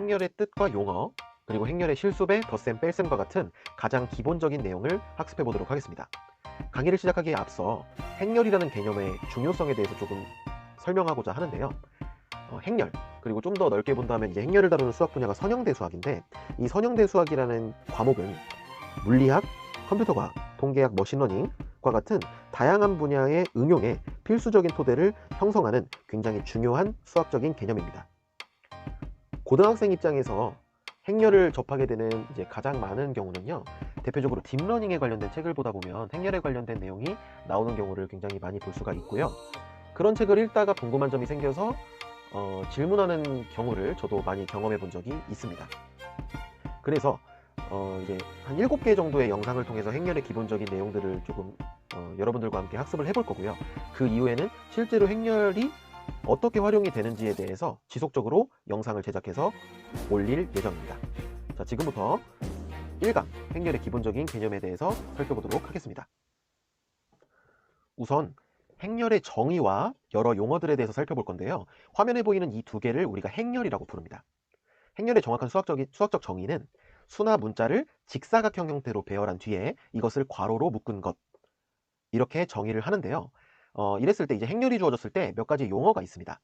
행렬의 뜻과 용어, 그리고 행렬의 실수배, 덧셈, 뺄셈과 같은 가장 기본적인 내용을 학습해 보도록 하겠습니다. 강의를 시작하기에 앞서 행렬이라는 개념의 중요성에 대해서 조금 설명하고자 하는데요. 행렬, 그리고 좀 더 넓게 본다면 이제 행렬을 다루는 수학 분야가 선형대 수학인데, 이 선형대 수학이라는 과목은 물리학, 컴퓨터과학, 통계학, 머신러닝과 같은 다양한 분야의 응용에 필수적인 토대를 형성하는 굉장히 중요한 수학적인 개념입니다. 고등학생 입장에서 행렬을 접하게 되는 이제 가장 많은 경우는요, 대표적으로 딥러닝에 관련된 책을 보다 보면 행렬에 관련된 내용이 나오는 경우를 굉장히 많이 볼 수가 있고요. 그런 책을 읽다가 궁금한 점이 생겨서 질문하는 경우를 저도 많이 경험해 본 적이 있습니다. 그래서 이제 한 7개 정도의 영상을 통해서 행렬의 기본적인 내용들을 조금 여러분들과 함께 학습을 해볼 거고요. 그 이후에는 실제로 행렬이 어떻게 활용이 되는지에 대해서 지속적으로 영상을 제작해서 올릴 예정입니다. 자, 지금부터 1강 행렬의 기본적인 개념에 대해서 살펴보도록 하겠습니다. 우선 행렬의 정의와 여러 용어들에 대해서 살펴볼 건데요. 화면에 보이는 이 두 개를 우리가 행렬이라고 부릅니다. 행렬의 정확한 수학적 정의는 수나 문자를 직사각형 형태로 배열한 뒤에 이것을 괄호로 묶은 것, 이렇게 정의를 하는데요. 이랬을 때 이제 행렬이 주어졌을 때 몇 가지 용어가 있습니다.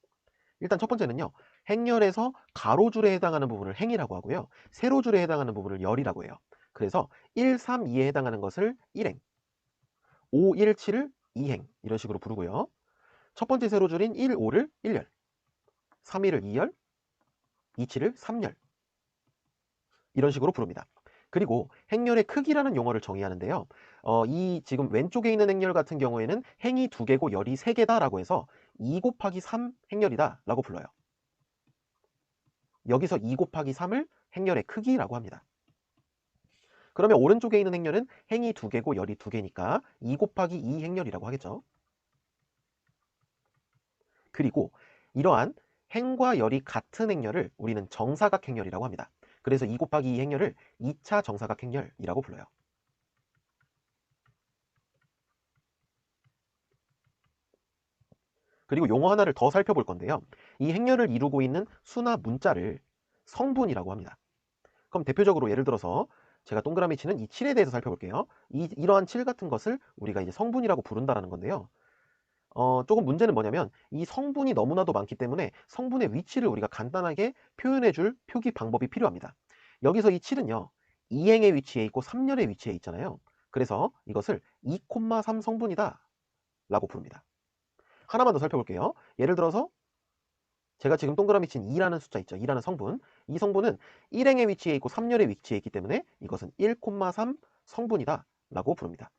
일단 첫 번째는요, 행렬에서 가로줄에 해당하는 부분을 행이라고 하고요, 세로줄에 해당하는 부분을 열이라고 해요. 그래서 1, 3, 2에 해당하는 것을 1행, 5, 1, 7을 2행, 이런 식으로 부르고요. 첫 번째 세로줄인 1, 5를 1열, 3, 2를 2열, 2, 7을 3열, 이런 식으로 부릅니다. 그리고 행렬의 크기라는 용어를 정의하는데요. 이 지금 왼쪽에 있는 행렬 같은 경우에는 행이 2개고 열이 3개다 라고 해서 2 곱하기 3 행렬이다 라고 불러요. 여기서 2 곱하기 3을 행렬의 크기라고 합니다. 그러면 오른쪽에 있는 행렬은 행이 2개고 열이 2개니까 2 곱하기 2 행렬이라고 하겠죠. 그리고 이러한 행과 열이 같은 행렬을 우리는 정사각 행렬이라고 합니다. 그래서 2 곱하기 2 행렬을 2차 정사각 행렬이라고 불러요. 그리고 용어 하나를 더 살펴볼 건데요. 이 행렬을 이루고 있는 수나 문자를 성분이라고 합니다. 그럼 대표적으로 예를 들어서 제가 동그라미 치는 이 7에 대해서 살펴볼게요. 이러한 7 같은 것을 우리가 이제 성분이라고 부른다라는 건데요. 조금 문제는 뭐냐면 이 성분이 너무나도 많기 때문에 성분의 위치를 우리가 간단하게 표현해 줄 표기 방법이 필요합니다. 여기서 이 7은요, 2행의 위치에 있고 3열의 위치에 있잖아요. 그래서 이것을 2,3 성분이다 라고 부릅니다. 하나만 더 살펴볼게요. 예를 들어서 제가 지금 동그라미 친 2라는 숫자 있죠. 2라는 성분. 이 성분은 1행의 위치에 있고 3열의 위치에 있기 때문에 이것은 1,3 성분이다 라고 부릅니다.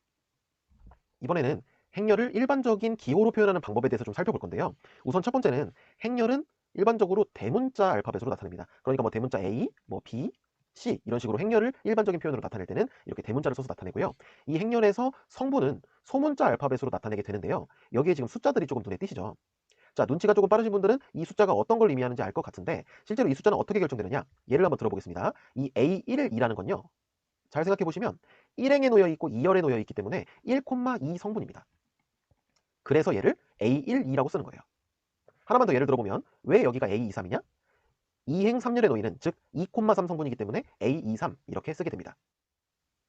이번에는 행렬을 일반적인 기호로 표현하는 방법에 대해서 좀 살펴볼 건데요. 우선 첫 번째는 행렬은 일반적으로 대문자 알파벳으로 나타냅니다. 그러니까 뭐 대문자 A, 뭐 B, C 이런 식으로 행렬을 일반적인 표현으로 나타낼 때는 이렇게 대문자를 써서 나타내고요. 이 행렬에서 성분은 소문자 알파벳으로 나타내게 되는데요. 여기에 지금 숫자들이 조금 눈에 띄시죠? 자, 눈치가 조금 빠르신 분들은 이 숫자가 어떤 걸 의미하는지 알 것 같은데, 실제로 이 숫자는 어떻게 결정되느냐? 예를 한번 들어보겠습니다. 이 A1이라는 건요, 잘 생각해 보시면 1행에 놓여 있고 2열에 놓여 있기 때문에 1,2 성분입니다. 그래서 얘를 A12라고 쓰는 거예요. 하나만 더 예를 들어보면 왜 여기가 A23이냐? 2행 3열에 놓이는, 즉 2,3 성분이기 때문에 A23 이렇게 쓰게 됩니다.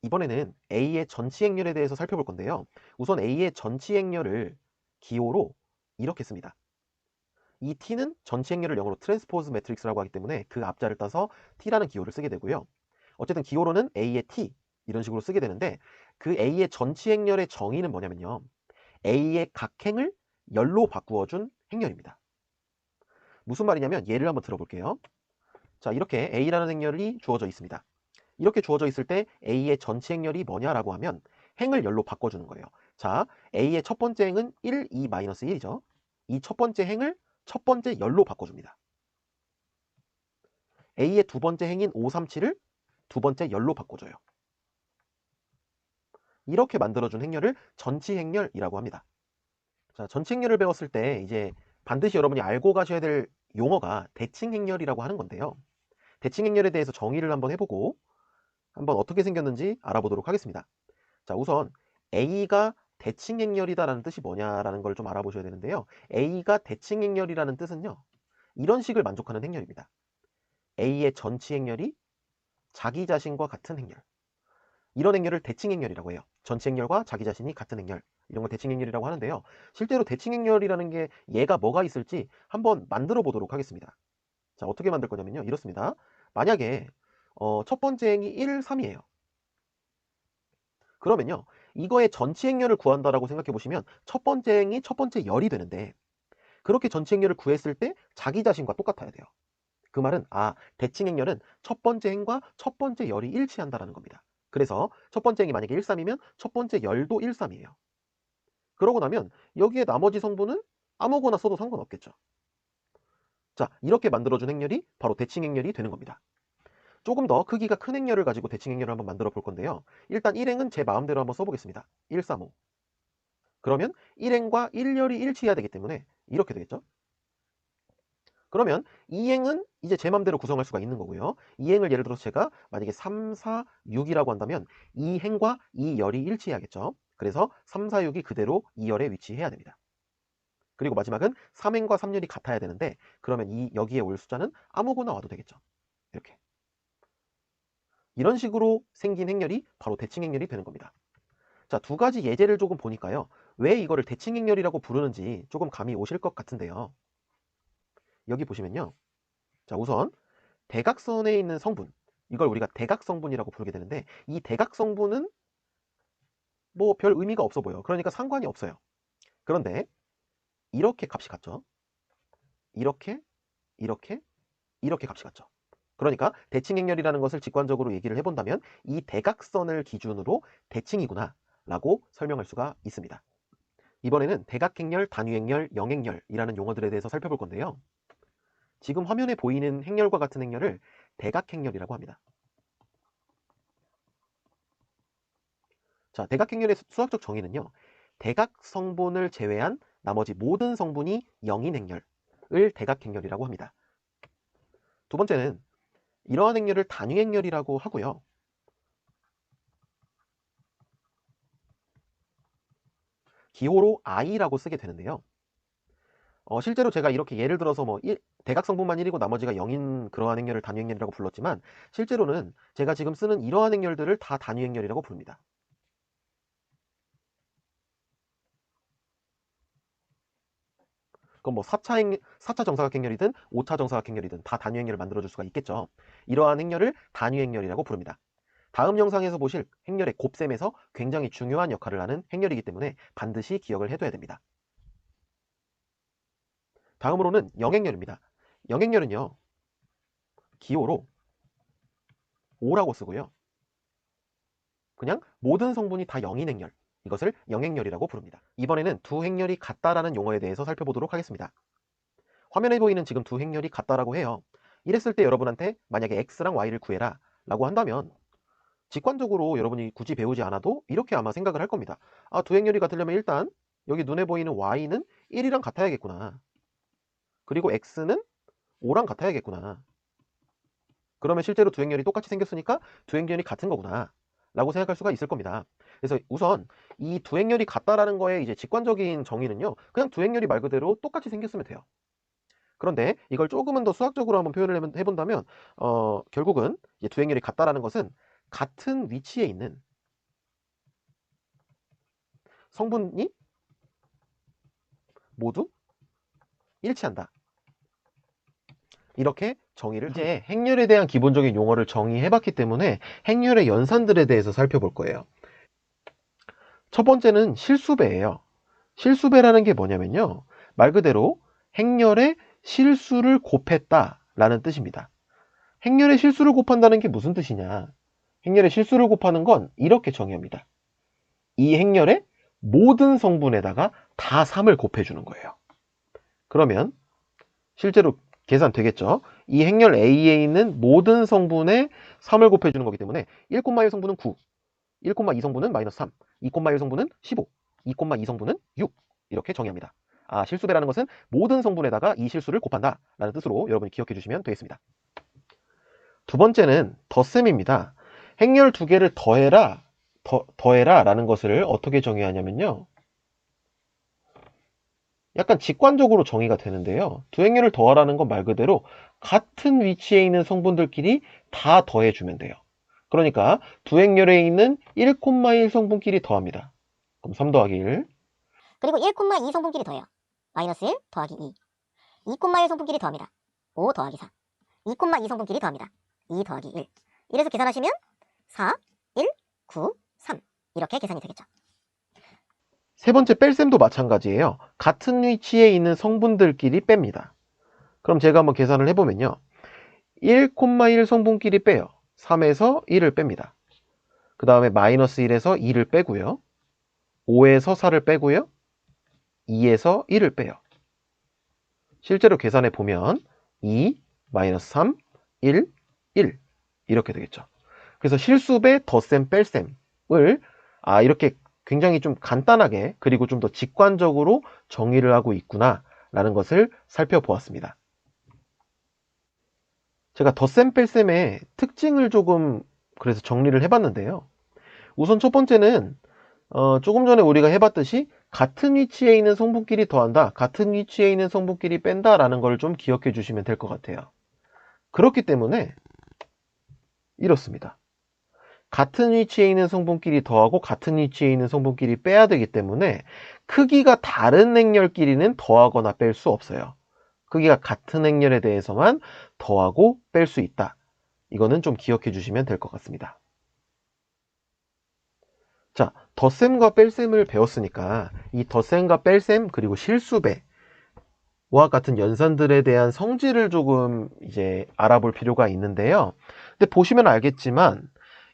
이번에는 A의 전치행렬에 대해서 살펴볼 건데요. 우선 A의 전치행렬을 기호로 이렇게 씁니다. 이 T는 전치행렬을 영어로 트랜스포즈 매트릭스라고 하기 때문에 그 앞자를 따서 T라는 기호를 쓰게 되고요. 어쨌든 기호로는 A의 T 이런 식으로 쓰게 되는데, 그 A의 전치행렬의 정의는 뭐냐면요, A의 각 행을 열로 바꾸어준 행렬입니다. 무슨 말이냐면 예를 한번 들어볼게요. 자, 이렇게 A라는 행렬이 주어져 있습니다. 이렇게 주어져 있을 때 A의 전치 행렬이 뭐냐라고 하면 행을 열로 바꿔주는 거예요. 자, A의 첫 번째 행은 1, 2, 마이너스 1이죠. 이 첫 번째 행을 첫 번째 열로 바꿔줍니다. A의 두 번째 행인 5, 3, 7을 두 번째 열로 바꿔줘요. 이렇게 만들어준 행렬을 전치 행렬이라고 합니다. 자, 전치 행렬을 배웠을 때 이제 반드시 여러분이 알고 가셔야 될 용어가 대칭 행렬이라고 하는 건데요. 대칭 행렬에 대해서 정의를 한번 해보고 한번 어떻게 생겼는지 알아보도록 하겠습니다. 자, 우선 A가 대칭 행렬이다라는 뜻이 뭐냐라는 걸 좀 알아보셔야 되는데요. A가 대칭 행렬이라는 뜻은요, 이런 식을 만족하는 행렬입니다. A의 전치 행렬이 자기 자신과 같은 행렬. 이런 행렬을 대칭 행렬이라고 해요. 전치 행렬과 자기 자신이 같은 행렬. 이런 걸 대칭 행렬이라고 하는데요. 실제로 대칭 행렬이라는 게 얘가 뭐가 있을지 한번 만들어 보도록 하겠습니다. 자, 어떻게 만들 거냐면요. 이렇습니다. 만약에 첫 번째 행이 1, 3이에요. 그러면요. 이거의 전치 행렬을 구한다라고 생각해 보시면 첫 번째 행이 첫 번째 열이 되는데 그렇게 전치 행렬을 구했을 때 자기 자신과 똑같아야 돼요. 그 말은 대칭 행렬은 첫 번째 행과 첫 번째 열이 일치한다라는 겁니다. 그래서 첫 번째 행이 만약에 1, 3이면 첫 번째 열도 1, 3이에요. 그러고 나면 여기에 나머지 성분은 아무거나 써도 상관없겠죠. 자, 이렇게 만들어준 행렬이 바로 대칭 행렬이 되는 겁니다. 조금 더 크기가 큰 행렬을 가지고 대칭 행렬을 한번 만들어 볼 건데요. 일단 1행은 제 마음대로 한번 써보겠습니다. 1, 3, 5. 그러면 1행과 1열이 일치해야 되기 때문에 이렇게 되겠죠. 그러면 2행은 이제 제 맘대로 구성할 수가 있는 거고요. 2행을 예를 들어서 제가 만약에 3, 4, 6이라고 한다면 2행과 2열이 일치해야겠죠. 그래서 3, 4, 6이 그대로 2열에 위치해야 됩니다. 그리고 마지막은 3행과 3열이 같아야 되는데 그러면 여기에 올 숫자는 아무거나 와도 되겠죠. 이렇게. 이런 식으로 생긴 행렬이 바로 대칭 행렬이 되는 겁니다. 자, 두 가지 예제를 조금 보니까요. 왜 이거를 대칭 행렬이라고 부르는지 조금 감이 오실 것 같은데요. 여기 보시면요. 자, 우선 대각선에 있는 성분, 이걸 우리가 대각성분이라고 부르게 되는데 이 대각성분은 뭐 별 의미가 없어 보여. 그러니까 상관이 없어요. 그런데 이렇게 값이 같죠. 이렇게, 이렇게, 이렇게 값이 같죠. 그러니까 대칭 행렬이라는 것을 직관적으로 얘기를 해본다면 이 대각선을 기준으로 대칭이구나 라고 설명할 수가 있습니다. 이번에는 대각행렬, 단위행렬, 영행렬이라는 용어들에 대해서 살펴볼 건데요. 지금 화면에 보이는 행렬과 같은 행렬을 대각행렬이라고 합니다. 자, 대각행렬의 수학적 정의는요. 대각성분을 제외한 나머지 모든 성분이 0인 행렬을 대각행렬이라고 합니다. 두 번째는 이러한 행렬을 단위행렬이라고 하고요. 기호로 i라고 쓰게 되는데요. 실제로 제가 이렇게 예를 들어서 대각성분만 1이고 나머지가 0인 그러한 행렬을 단위행렬이라고 불렀지만 실제로는 제가 지금 쓰는 이러한 행렬들을 다 단위행렬이라고 부릅니다. 그럼 뭐 4차 정사각행렬이든 5차 정사각행렬이든 다 단위행렬을 만들어줄 수가 있겠죠. 이러한 행렬을 단위행렬이라고 부릅니다. 다음 영상에서 보실 행렬의 곱셈에서 굉장히 중요한 역할을 하는 행렬이기 때문에 반드시 기억을 해둬야 됩니다. 다음으로는 영행렬입니다. 영행렬은요. 기호로 5라고 쓰고요. 그냥 모든 성분이 다 0인 행렬, 이것을 영행렬이라고 부릅니다. 이번에는 두 행렬이 같다라는 용어에 대해서 살펴보도록 하겠습니다. 화면에 보이는 지금 두 행렬이 같다라고 해요. 이랬을 때 여러분한테 만약에 x랑 y를 구해라 라고 한다면 직관적으로 여러분이 굳이 배우지 않아도 이렇게 아마 생각을 할 겁니다. 두 행렬이 같으려면 일단 여기 눈에 보이는 y는 1이랑 같아야겠구나. 그리고 x는 5랑 같아야겠구나. 그러면 실제로 두 행렬이 똑같이 생겼으니까 두 행렬이 같은 거구나 라고 생각할 수가 있을 겁니다. 그래서 우선 이 두 행렬이 같다라는 거의 이제 직관적인 정의는요. 그냥 두 행렬이 말 그대로 똑같이 생겼으면 돼요. 그런데 이걸 조금은 더 수학적으로 한번 표현을 해본다면 결국은 이제 두 행렬이 같다라는 것은 같은 위치에 있는 성분이 모두 일치한다. 이렇게 정의를 이제 행렬에 대한 기본적인 용어를 정의해봤기 때문에 행렬의 연산들에 대해서 살펴볼 거예요. 첫 번째는 실수배예요. 실수배라는 게 뭐냐면요. 말 그대로 행렬의 실수를 곱했다라는 뜻입니다. 행렬의 실수를 곱한다는 게 무슨 뜻이냐? 행렬의 실수를 곱하는 건 이렇게 정의합니다. 이 행렬의 모든 성분에다가 다 3을 곱해주는 거예요. 그러면 실제로 계산 되겠죠? 이 행렬 A에 있는 모든 성분에 3을 곱해주는 거기 때문에 1,1 성분은 9, 1,2 성분은 마이너스 3, 2,1 성분은 15, 2,2 성분은 6 이렇게 정의합니다. 실수배라는 것은 모든 성분에다가 이 실수를 곱한다 라는 뜻으로 여러분이 기억해 주시면 되겠습니다. 두 번째는 덧셈입니다. 행렬 두 개를 더해라 라는 것을 어떻게 정의하냐면요. 약간 직관적으로 정의가 되는데요. 두 행렬을 더하라는 건 말 그대로 같은 위치에 있는 성분들끼리 다 더해주면 돼요. 그러니까 두 행렬에 있는 1,1 성분끼리 더합니다. 그럼 3 더하기 1. 그리고 1,2 성분끼리 더해요. 마이너스 1 더하기 2. 2,1 성분끼리 더합니다. 5 더하기 4. 2,2 성분끼리 더합니다. 2 더하기 1. 이래서 계산하시면 4, 1, 9, 3 이렇게 계산이 되겠죠. 세 번째 뺄셈도 마찬가지예요. 같은 위치에 있는 성분들끼리 뺍니다. 그럼 제가 한번 계산을 해보면요. 1,1 성분끼리 빼요. 3에서 1을 뺍니다. 그 다음에 마이너스 1에서 2를 빼고요. 5에서 4를 빼고요. 2에서 1을 빼요. 실제로 계산해 보면 2, 마이너스 3, 1, 1 이렇게 되겠죠. 그래서 실수배, 덧셈, 뺄셈을 이렇게 굉장히 좀 간단하게 그리고 좀 더 직관적으로 정의를 하고 있구나 라는 것을 살펴보았습니다. 제가 덧셈, 뺄셈의 특징을 조금 그래서 정리를 해봤는데요. 우선 첫 번째는 조금 전에 우리가 해봤듯이 같은 위치에 있는 성분끼리 더한다, 같은 위치에 있는 성분끼리 뺀다 라는 걸 좀 기억해 주시면 될 것 같아요. 그렇기 때문에 이렇습니다. 같은 위치에 있는 성분끼리 더하고 같은 위치에 있는 성분끼리 빼야 되기 때문에 크기가 다른 행렬끼리는 더하거나 뺄 수 없어요. 크기가 같은 행렬에 대해서만 더하고 뺄 수 있다. 이거는 좀 기억해 주시면 될 것 같습니다. 자, 덧셈과 뺄셈을 배웠으니까 이 덧셈과 뺄셈 그리고 실수배와 같은 연산들에 대한 성질을 조금 이제 알아볼 필요가 있는데요. 근데 보시면 알겠지만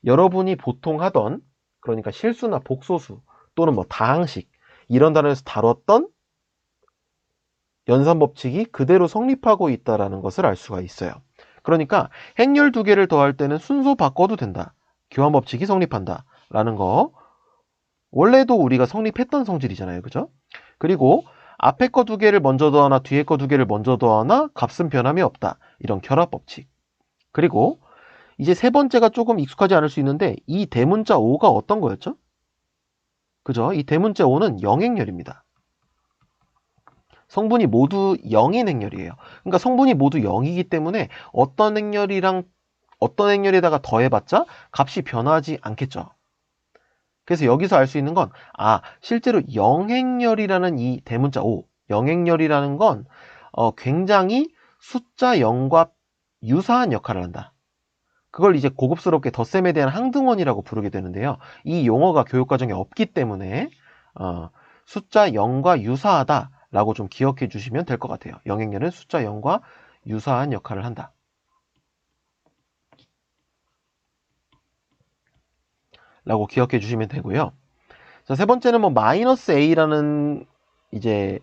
여러분이 보통 하던, 그러니까 실수나 복소수 또는 뭐 다항식 이런 단어에서 다뤘던 연산 법칙이 그대로 성립하고 있다는 것을 알 수가 있어요. 그러니까 행렬 두 개를 더할 때는 순서 바꿔도 된다. 교환 법칙이 성립한다 라는 거 원래도 우리가 성립했던 성질이잖아요. 그죠? 그리고 앞에 거 두 개를 먼저 더하나 뒤에 거 두 개를 먼저 더하나 값은 변함이 없다. 이런 결합 법칙. 그리고 이제 세 번째가 조금 익숙하지 않을 수 있는데 이 대문자 5가 어떤 거였죠? 그죠? 이 대문자 5는 영행렬입니다. 성분이 모두 0인 행렬이에요. 그러니까 성분이 모두 0이기 때문에 어떤 행렬에다가 더해봤자 값이 변하지 않겠죠. 그래서 여기서 알 수 있는 건 실제로 영행렬이라는 이 대문자 5, 영행렬이라는 건 굉장히 숫자 0과 유사한 역할을 한다. 그걸 이제 고급스럽게 덧셈에 대한 항등원이라고 부르게 되는데요. 이 용어가 교육과정에 없기 때문에 숫자 0과 유사하다라고 좀 기억해 주시면 될 것 같아요. 영행렬은 숫자 0과 유사한 역할을 한다. 라고 기억해 주시면 되고요. 자, 세 번째는 뭐 마이너스 a라는 이제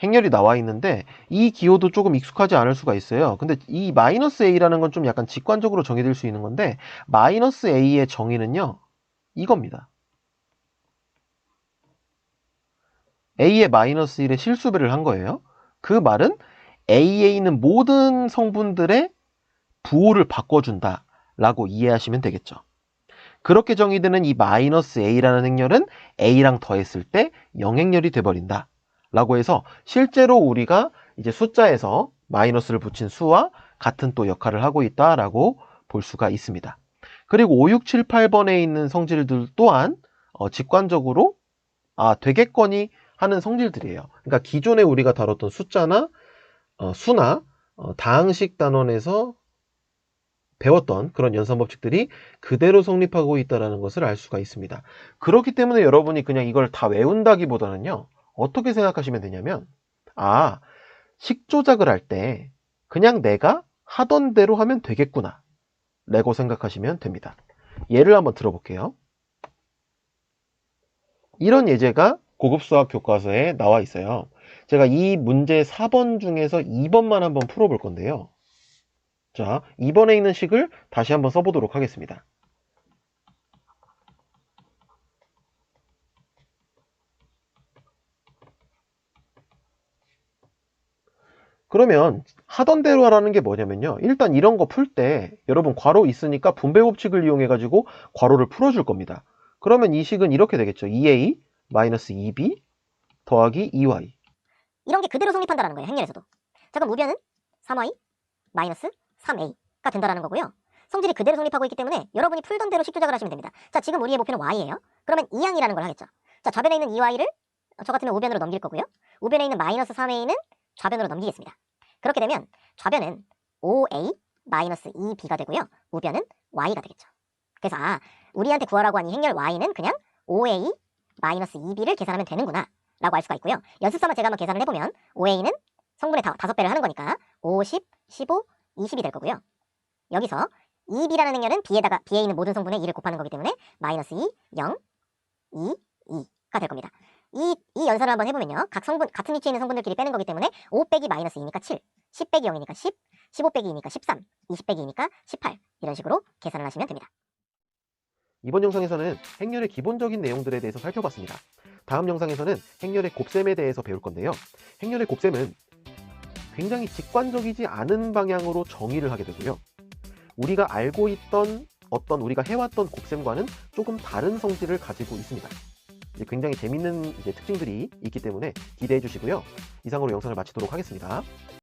행렬이 나와 있는데 이 기호도 조금 익숙하지 않을 수가 있어요. 근데 이 마이너스 a라는 건 좀 약간 직관적으로 정의될 수 있는 건데 마이너스 a의 정의는요. 이겁니다. a의 마이너스 1의 실수배를 한 거예요. 그 말은 a에 있는 모든 성분들의 부호를 바꿔준다 라고 이해하시면 되겠죠. 그렇게 정의되는 이 마이너스 a라는 행렬은 a랑 더했을 때 영행렬이 돼버린다 라고 해서 실제로 우리가 이제 숫자에서 마이너스를 붙인 수와 같은 또 역할을 하고 있다라고 볼 수가 있습니다. 그리고 5, 6, 7, 8번에 있는 성질들 또한 직관적으로 되겠거니 하는 성질들이에요. 그러니까 기존에 우리가 다뤘던 숫자나 수나 다항식 단원에서 배웠던 그런 연산 법칙들이 그대로 성립하고 있다는 것을 알 수가 있습니다. 그렇기 때문에 여러분이 그냥 이걸 다 외운다기보다는요. 어떻게 생각하시면 되냐면 식 조작을 할 때 그냥 내가 하던 대로 하면 되겠구나 라고 생각하시면 됩니다. 예를 한번 들어볼게요. 이런 예제가 고급수학 교과서에 나와 있어요. 제가 이 문제 4번 중에서 2번만 한번 풀어볼 건데요. 자, 2번에 있는 식을 다시 한번 써보도록 하겠습니다. 그러면 하던 대로 하라는 게 뭐냐면요. 일단 이런 거 풀 때 여러분 괄호 있으니까 분배 법칙을 이용해 가지고 괄호를 풀어줄 겁니다. 그러면 이 식은 이렇게 되겠죠. 2a 마이너스 2b 더하기 2y. 이런 게 그대로 성립한다는 거예요. 행렬에서도. 자, 그럼 우변은 3y 마이너스 3a가 된다는 거고요. 성질이 그대로 성립하고 있기 때문에 여러분이 풀던 대로 식 조작을 하시면 됩니다. 자, 지금 우리의 목표는 y예요. 그러면 이항이라는 걸 하겠죠. 자, 좌변에 있는 2y를 저 같으면 우변으로 넘길 거고요. 우변에 있는 마이너스 3a는 좌변으로 넘기겠습니다. 그렇게 되면 좌변은 5a 마이너스 2b가 되고요. 우변은 y가 되겠죠. 그래서 우리한테 구하라고 한 이 행렬 y는 그냥 5a 마이너스 2b를 계산하면 되는구나 라고 알 수가 있고요. 연습삼아 제가 한번 계산을 해보면 5a는 성분의 5배를 하는 거니까 50, 15, 20이 될 거고요. 여기서 2b라는 행렬은 b에 있는 모든 성분의 2를 곱하는 거기 때문에 마이너스 2, 0, 2, 2가 될 겁니다. 이 연산을 한번 해보면요. 각 성분, 같은 위치에 있는 성분들끼리 빼는 거기 때문에 5 빼기 마이너스 2니까 7, 10 빼기 0이니까 10, 15 빼기 2니까 13, 20 빼기 2니까 18 이런 식으로 계산을 하시면 됩니다. 이번 영상에서는 행렬의 기본적인 내용들에 대해서 살펴봤습니다. 다음 영상에서는 행렬의 곱셈에 대해서 배울 건데요. 행렬의 곱셈은 굉장히 직관적이지 않은 방향으로 정의를 하게 되고요. 우리가 알고 있던 우리가 해왔던 곱셈과는 조금 다른 성질을 가지고 있습니다. 굉장히 재밌는 특징들이 있기 때문에 기대해 주시고요. 이상으로 영상을 마치도록 하겠습니다.